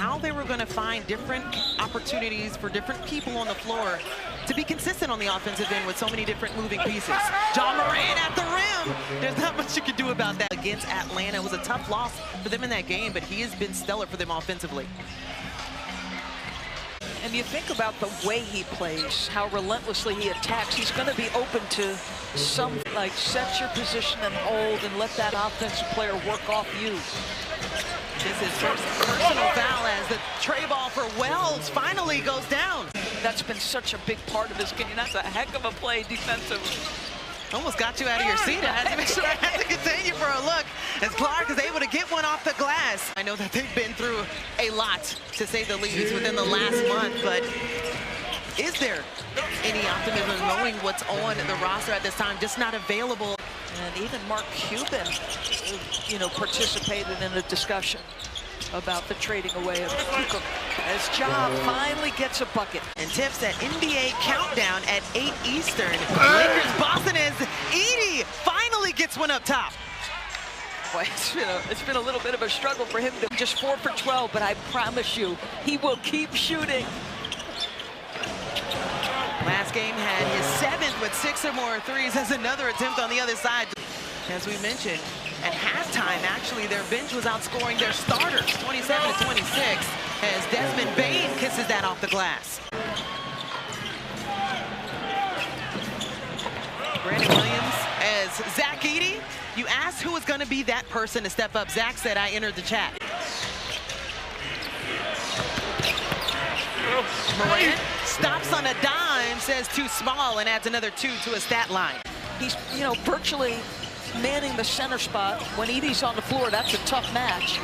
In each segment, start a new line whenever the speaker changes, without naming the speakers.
how they were going to find different opportunities for different people on the floor to be consistent on the offensive end with so many different moving pieces. John Morant at the rim. There's not much you can do about that against Atlanta. It was a tough loss for them in that game, but he has been stellar for them offensively.
And you think about the way he plays, how relentlessly he attacks. He's going to be open to some, like, set your position and hold and let that offensive player work off you.
This is first personal foul as the tray ball for Wells finally goes down.
That's been such a big part of his game. That's a heck of a play defensively.
Almost got you out of your seat. I had to make sure I had to continue for a look as Clark is able to get one off the glass. I know that they've been through a lot, to say the least, within the last month, but is there any optimism knowing what's on the roster at this time, just not available?
And even Mark Cuban, you know, participated in the discussion about the trading away of Cooper. As Ja finally gets a bucket.
And tips that NBA countdown at 8 Eastern. Lakers Boston as Edey finally gets one up top.
Boy, it's been a little bit of a struggle for him to just 4 for 12, but I promise you, he will keep shooting.
Last game had his 7th with 6 or more threes as another attempt on the other side. As we mentioned, at halftime, actually, their bench was outscoring their starters 27-26 as Desmond Bane kisses that off the glass. Brandon Williams as Zach Edey. You asked who was going to be that person to step up. Zach said, I entered the chat. Morant stops on a dime, says too small, and adds another 2 to his stat line.
He's, you know, virtually manning the center spot. When Edey's on the floor, that's a tough match.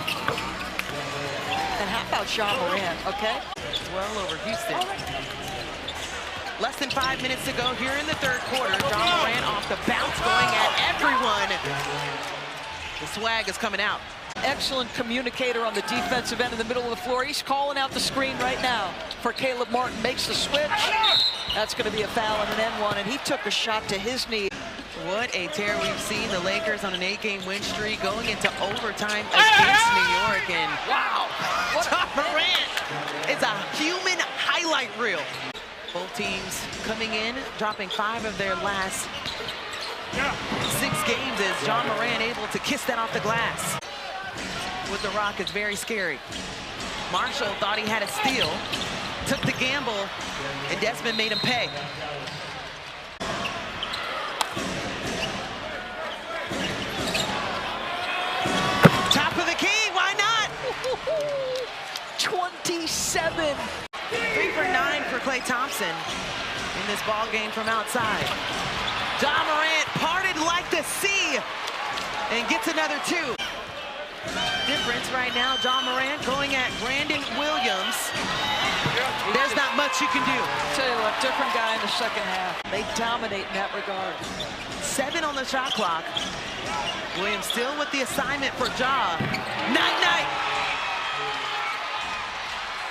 And how about John Morant, okay?
Well over Houston. Less than 5 minutes to go here in the third quarter. John Morant off the bounce, going at everyone. The swag is coming out.
Excellent communicator on the defensive end in the middle of the floor. He's calling out the screen right now for Caleb Martin. Makes the switch. That's going to be a foul and an N1, and he took a shot to his knee.
What a tear we've seen. The Lakers on an 8-game win streak going into overtime against New York. And wow, John Morant is a human highlight reel. Both teams coming in, dropping 5 of their last 6 games as John Morant able to kiss that off the glass. With the Rockets, very scary. Marshall thought he had a steal, took the gamble, and Desmond made him pay. Top of the key, why not?
27.
3 for 9 for Klay Thompson in this ball game from outside. John Morant parted like the sea and gets another 2. Difference right now, John Morant going at Brandon Williams. There's not much you can do.
Tell you what, different guy in the second half. They dominate in that regard.
7 on the shot clock. Williams still with the assignment for Ja. Night-night.